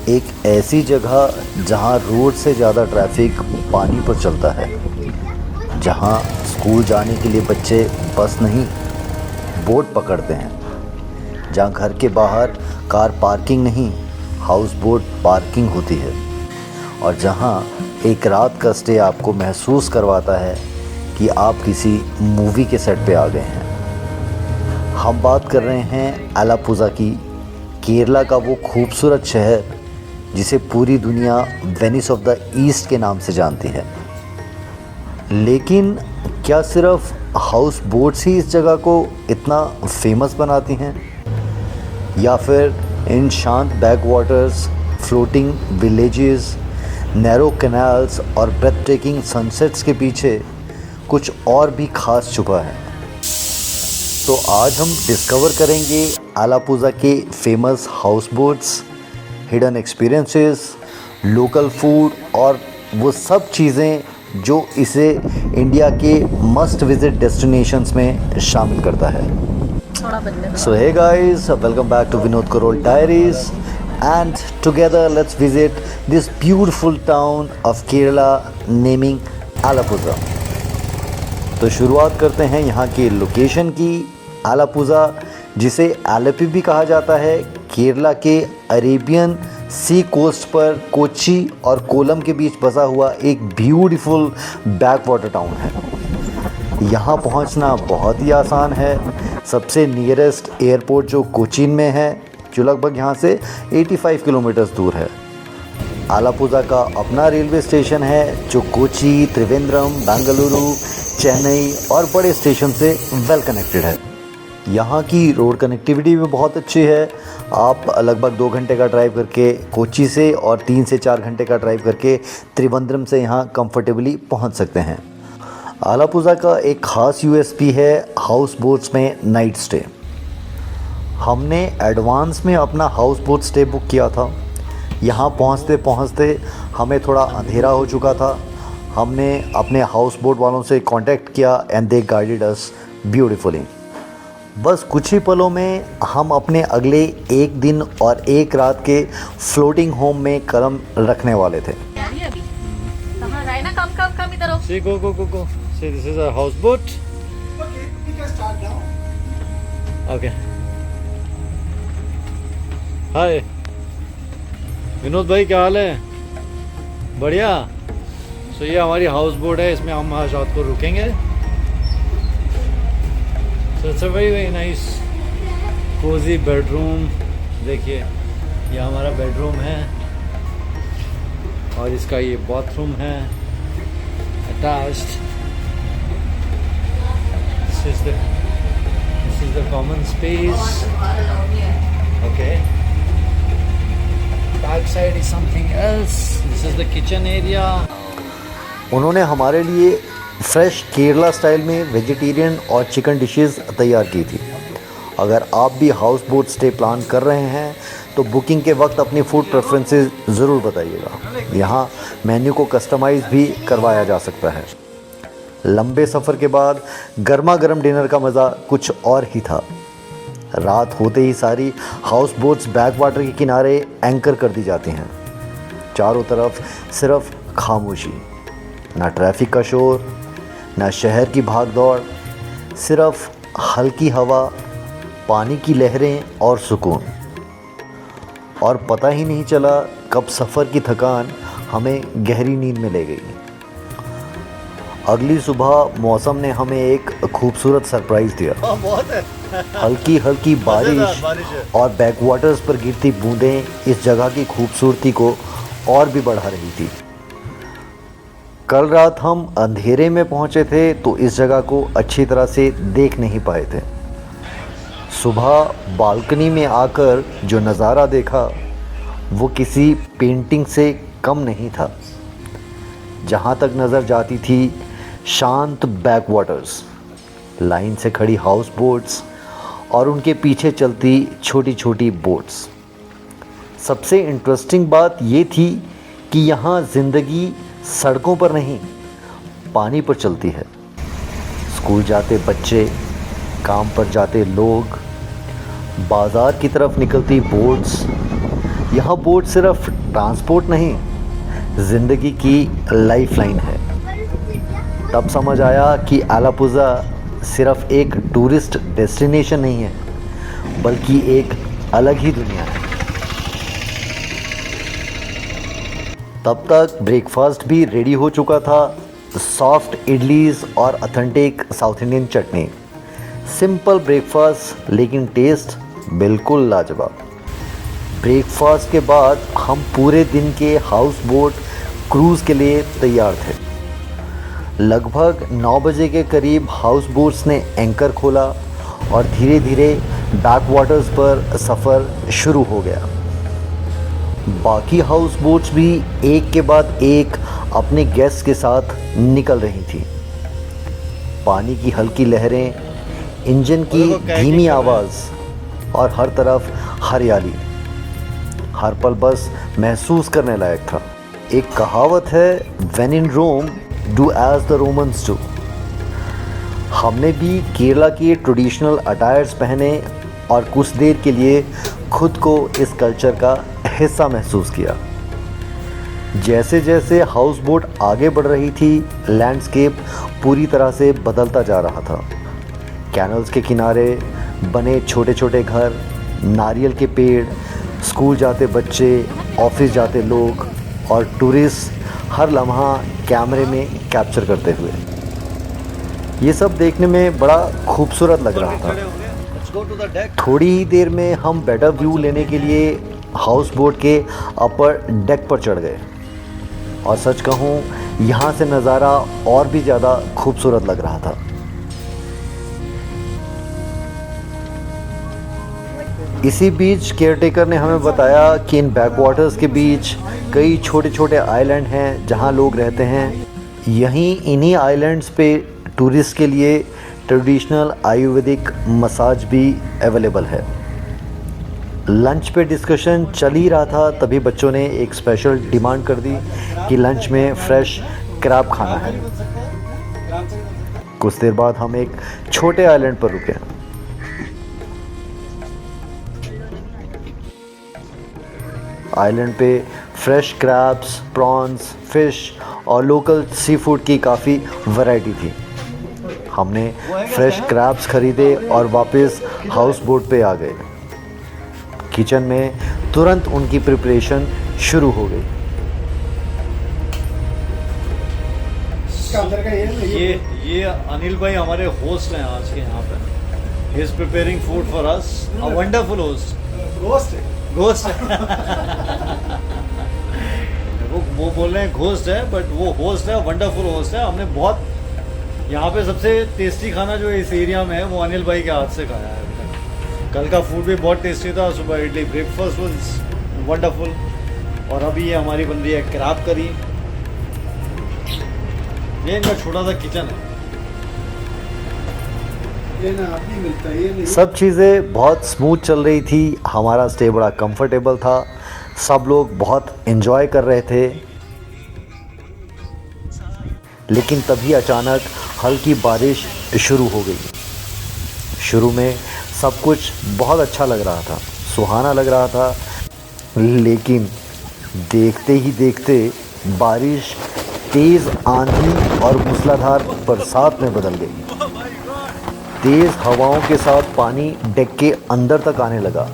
एक ऐसी जगह जहां रोड से ज़्यादा ट्रैफिक पानी पर चलता है, जहां स्कूल जाने के लिए बच्चे बस नहीं बोट पकड़ते हैं, जहां घर के बाहर कार पार्किंग नहीं हाउस बोट पार्किंग होती है, और जहां एक रात का स्टे आपको महसूस करवाता है कि आप किसी मूवी के सेट पे आ गए हैं। हम बात कर रहे हैं आलापुज़ा की, केरला का वो खूबसूरत शहर जिसे पूरी दुनिया वेनिस ऑफ द ईस्ट के नाम से जानती है। लेकिन क्या सिर्फ हाउस बोट्स ही इस जगह को इतना फेमस बनाती हैं, या फिर इन शांत back waters, floating villages, narrow canals और ब्रेथ टेकिंग सनसेट्स के पीछे कुछ और भी खास छुपा है? तो आज हम डिस्कवर करेंगे आलापुज़ा के famous house boats, hidden experiences, local food और वो सब चीज़ें जो इसे इंडिया के मस्ट विजिट डेस्टिनेशंस में शामिल करता है। So hey guys, welcome back to Vinod Karol diaries and together let's visit this beautiful town of Kerala naming Alappuzha. तो शुरुआत करते हैं यहाँ की लोकेशन की। आलापुज़ा, जिसे आलेपी भी कहा जाता है, केरला के अरेबियन सी कोस्ट पर कोच्चि और कोलम के बीच बसा हुआ एक ब्यूटीफुल बैक वाटर टाउन है। यहाँ पहुँचना बहुत ही आसान है। सबसे नियरेस्ट एयरपोर्ट जो कोचीन में है, जो लगभग यहाँ से 85 किलोमीटर्स दूर है। आलापुज़ा का अपना रेलवे स्टेशन है जो कोच्चि, त्रिवेंद्रम, बेंगलुरु, चेन्नई और बड़े स्टेशन से वेल कनेक्टेड है। यहाँ की रोड कनेक्टिविटी भी बहुत अच्छी है। आप लगभग 2 घंटे का ड्राइव करके कोच्चि से और 3 से 4 घंटे का ड्राइव करके त्रिवेंद्रम से यहाँ कंफर्टेबली पहुँच सकते हैं। आलापुज़ा का एक ख़ास यूएसपी है हाउस बोट्स में नाइट स्टे। हमने एडवांस में अपना हाउस बोट स्टे बुक किया था। यहाँ पहुँचते पहुँचते हमें थोड़ा अंधेरा हो चुका था। हमने अपने हाउस बोट वालों से कांटेक्ट किया and they guided us beautifully. बस कुछ ही पलों में हम अपने अगले एक दिन और एक रात के फ्लोटिंग होम में कदम रखने वाले थे। See, go. See, this is a houseboat. Okay, we can start now. Okay. हाय विनोद भाई, क्या हाल है? बढ़िया। सो ये हमारी हाउस बोट है, इसमें हम आज रात को रुकेंगे। So it's a very nice cosy bedroom. देखिए, ये हमारा बेडरूम है और इसका ये बाथरूम है attached. This is the common space. Okay. Back side is something else. This is the kitchen area. उन्होंने हमारे लिए फ्रेश केरला स्टाइल में वेजिटेरियन और चिकन डिशेस तैयार की थी। अगर आप भी हाउस बोट स्टे प्लान कर रहे हैं तो बुकिंग के वक्त अपनी फूड प्रेफरेंसेस ज़रूर बताइएगा। यहाँ मेन्यू को कस्टमाइज़ भी करवाया जा सकता है। लंबे सफ़र के बाद गर्मा गर्म डिनर का मज़ा कुछ और ही था। रात होते ही सारी हाउस बोट्स बैक वाटर के किनारे एंकर कर दी जाती हैं। चारों तरफ सिर्फ खामोशी, ना ट्रैफिक का शोर, ना शहर की भागदौड़, सिर्फ हल्की हवा, पानी की लहरें और सुकून। और पता ही नहीं चला कब सफ़र की थकान हमें गहरी नींद में ले गई। अगली सुबह मौसम ने हमें एक खूबसूरत सरप्राइज़ दिया। बहुत है। हल्की हल्की बारिश और बैकवाटर्स पर गिरती बूंदें इस जगह की खूबसूरती को और भी बढ़ा रही थी। कल रात हम अंधेरे में पहुंचे थे तो इस जगह को अच्छी तरह से देख नहीं पाए थे। सुबह बालकनी में आकर जो नज़ारा देखा वो किसी पेंटिंग से कम नहीं था। जहाँ तक नज़र जाती थी शांत बैक वाटर्स, लाइन से खड़ी हाउस बोट्स और उनके पीछे चलती छोटी छोटी बोट्स। सबसे इंटरेस्टिंग बात ये थी कि यहाँ ज़िंदगी सड़कों पर नहीं, पानी पर चलती है। स्कूल जाते बच्चे, काम पर जाते लोग, बाज़ार की तरफ निकलती बोट्स यह बोट सिर्फ ट्रांसपोर्ट नहीं, ज़िंदगी की लाइफलाइन है। तब समझ आया कि अलापुज़ा सिर्फ एक टूरिस्ट डेस्टिनेशन नहीं है, बल्कि एक अलग ही दुनिया है। तब तक ब्रेकफास्ट भी रेडी हो चुका था। सॉफ्ट इडलीज और ऑथेंटिक साउथ इंडियन चटनी। सिंपल ब्रेकफास्ट लेकिन टेस्ट बिल्कुल लाजवाब। ब्रेकफास्ट के बाद हम पूरे दिन के हाउस बोट क्रूज़ के लिए तैयार थे। लगभग 9 बजे के करीब हाउस बोट्स ने एंकर खोला और धीरे धीरे बैक वाटर्स पर सफ़र शुरू हो गया। बाकी हाउस बोट्स भी एक के बाद एक अपने गेस्ट के साथ निकल रही थी। पानी की हल्की लहरें, इंजन की धीमी आवाज़ और हर तरफ हरियाली। हर पल बस महसूस करने लायक था। एक कहावत है, when in Rome do as the Romans do. हमने भी केरला के ट्रेडिशनल अटायर्स पहने और कुछ देर के लिए खुद को इस कल्चर का हिस्सा महसूस किया। जैसे जैसे हाउस बोट आगे बढ़ रही थी, लैंडस्केप पूरी तरह से बदलता जा रहा था। कैनल्स के किनारे बने छोटे छोटे घर, नारियल के पेड़, स्कूल जाते बच्चे, ऑफिस जाते लोग और टूरिस्ट हर लम्हा कैमरे में कैप्चर करते हुए। ये सब देखने में बड़ा खूबसूरत लग रहा था। थोड़ी ही देर में हम बेटर व्यू लेने के लिए हाउस बोट के अपर डेक पर चढ़ गए और सच कहूँ यहाँ से नज़ारा और भी ज़्यादा खूबसूरत लग रहा था। इसी बीच केयरटेकर ने हमें बताया कि इन बैकवाटर्स के बीच कई छोटे छोटे आइलैंड हैं जहाँ लोग रहते हैं। यहीं इन्हीं आइलैंड्स पे टूरिस्ट के लिए ट्रेडिशनल आयुर्वेदिक मसाज भी अवेलेबल है। लंच पे डिस्कशन चल ही रहा था, तभी बच्चों ने एक स्पेशल डिमांड कर दी कि लंच में फ्रेश क्रैब खाना है। कुछ देर बाद हम एक छोटे आइलैंड पर रुके। आइलैंड पे फ्रेश क्रैब्स, प्रॉन्स, फिश और लोकल सी फूड की काफ़ी वैरायटी थी। हमने फ्रेश क्रैब्स खरीदे और वापस हाउस बोट पे आ गए। किचन में तुरंत उनकी प्रिपरेशन शुरू हो गई। ये अनिल भाई हमारे होस्ट हैं आज के यहाँ पे। He is preparing food for us, a wonderful host. Ghost वो बोल रहे हैं घोस्ट है, बट वो होस्ट है, वंडरफुल होस्ट है। हमने बहुत यहाँ पे सबसे टेस्टी खाना जो इस एरिया में है वो अनिल भाई के हाथ से खाया है। कल का फूड भी बहुत टेस्टी था। सुबह इडली, ब्रेकफास्ट वाज वंडरफुल। और अभी ये हमारी बन रही है क्रैब करी। ये इनका छोटा सा किचन है। ये ना अभी मिलता है, ये नहीं। सब चीज़ें बहुत स्मूथ चल रही थी। हमारा स्टे बड़ा कंफर्टेबल था। सब लोग बहुत एंजॉय कर रहे थे। लेकिन तभी अचानक हल्की बारिश शुरू हो गई। शुरू में सब कुछ बहुत अच्छा लग रहा था, सुहाना लग रहा था, लेकिन देखते ही देखते बारिश तेज़ आंधी और मूसलाधार बरसात में बदल गई। तेज़ हवाओं के साथ पानी डेक के अंदर तक आने लगा।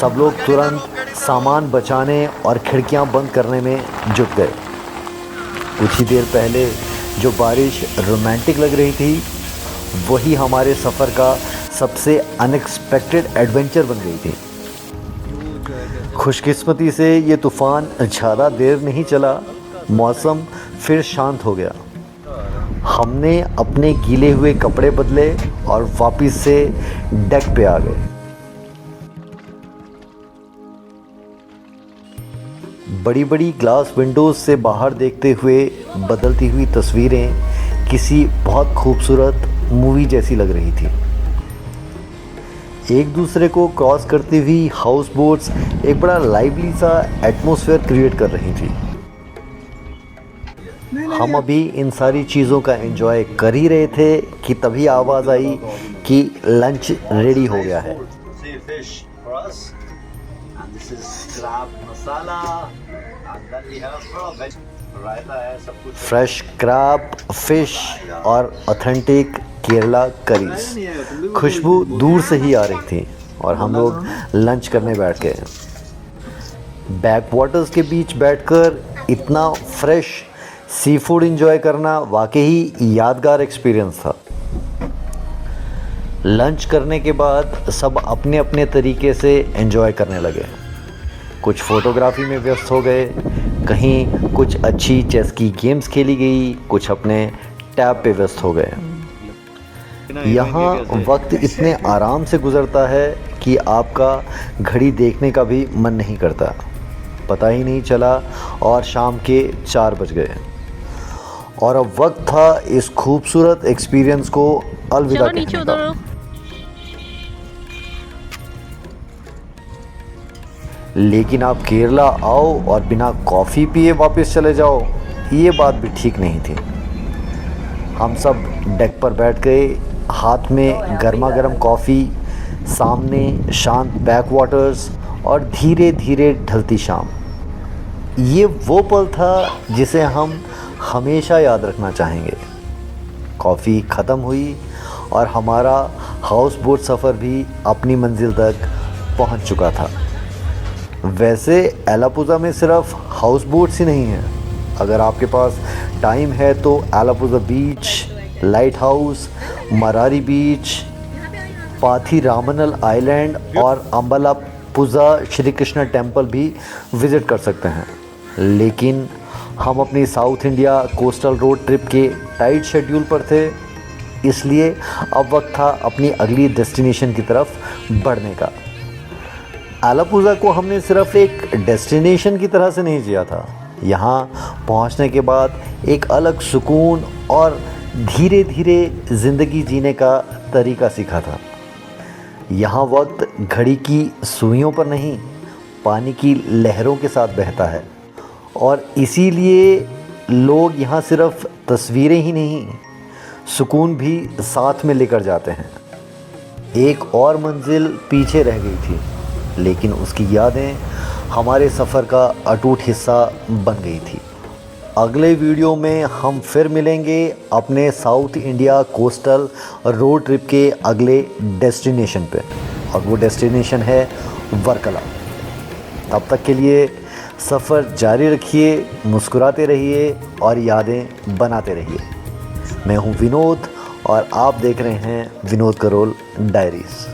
सब लोग तुरंत सामान बचाने और खिड़कियां बंद करने में जुट गए। कुछ ही देर पहले जो बारिश रोमांटिक लग रही थी, वही हमारे सफ़र का सबसे अनएक्सपेक्टेड एडवेंचर बन गई थी। खुशकिस्मती से ये तूफ़ान ज़्यादा देर नहीं चला। मौसम फिर शांत हो गया। हमने अपने गीले हुए कपड़े बदले और वापस से डेक पे आ गए। बड़ी बड़ी ग्लास विंडोज़ से बाहर देखते हुए बदलती हुई तस्वीरें किसी बहुत खूबसूरत मूवी जैसी लग रही थी। एक दूसरे को क्रॉस करती हुई हाउस बोट्स एक बड़ा लाइवली सा एटमॉस्फेयर क्रिएट कर रही थी। हम अभी इन सारी चीज़ों का एंजॉय कर ही रहे थे कि तभी आवाज़ आई कि लंच रेडी हो गया है। Crab masala, and then we have veg रायता है, सब कुछ फ्रेश क्रैब फिश और ऑथेंटिक केरला करीज। खुशबू दूर से ही आ रही थी और हम लोग लंच करने बैठ गए। बैक वाटर्स के बीच बैठकर इतना फ्रेश सी फूड इंजॉय करना वाकई यादगार एक्सपीरियंस था। लंच करने के बाद सब अपने अपने तरीके से एंजॉय करने लगे। कुछ फोटोग्राफी में व्यस्त हो गए, कहीं कुछ अच्छी चेस की गेम्स खेली गई, कुछ अपने टैब पे व्यस्त हो गए। यहाँ वक्त इतने आराम से गुजरता है कि आपका घड़ी देखने का भी मन नहीं करता। पता ही नहीं चला और शाम के 4 बज गए और अब वक्त था इस खूबसूरत एक्सपीरियंस को अलविदा कहने का। लेकिन आप केरला आओ और बिना कॉफ़ी पिए वापस चले जाओ, ये बात भी ठीक नहीं थी। हम सब डेक पर बैठ गए, हाथ में गर्मा गर्म कॉफ़ी, सामने शांत बैक वाटर्स और धीरे धीरे ढलती शाम। ये वो पल था जिसे हम हमेशा याद रखना चाहेंगे। कॉफ़ी ख़त्म हुई और हमारा हाउस बोट सफ़र भी अपनी मंजिल तक पहुंच चुका था। वैसे एलापुज़ा में सिर्फ हाउस बोट्स ही नहीं हैं। अगर आपके पास टाइम है तो एलापुज़ा बीच, लाइट हाउस, मरारी बीच, पाथीरामनल आइलैंड और अम्बालापुज़ा श्री कृष्ण टेम्पल भी विज़िट कर सकते हैं। लेकिन हम अपनी south India coastal road trip के टाइट शेड्यूल पर थे, इसलिए अब वक्त था अपनी अगली डेस्टिनेशन की तरफ बढ़ने का। एलापुज़ा को हमने सिर्फ एक डेस्टिनेशन की तरह से नहीं जिया था। यहाँ पहुँचने के बाद एक अलग सुकून और धीरे धीरे ज़िंदगी जीने का तरीका सीखा था। यहाँ वक्त घड़ी की सुइयों पर नहीं, पानी की लहरों के साथ बहता है और इसीलिए लोग यहाँ सिर्फ तस्वीरें ही नहीं, सुकून भी साथ में लेकर जाते हैं। एक और मंजिल पीछे रह गई थी, लेकिन उसकी यादें हमारे सफ़र का अटूट हिस्सा बन गई थी। अगले वीडियो में हम फिर मिलेंगे अपने south India coastal road trip के अगले डेस्टिनेशन पे, और वो डेस्टिनेशन है वर्कला। तब तक के लिए सफ़र जारी रखिए, मुस्कुराते रहिए और यादें बनाते रहिए। मैं हूँ विनोद और आप देख रहे हैं विनोद करोल डायरीज़।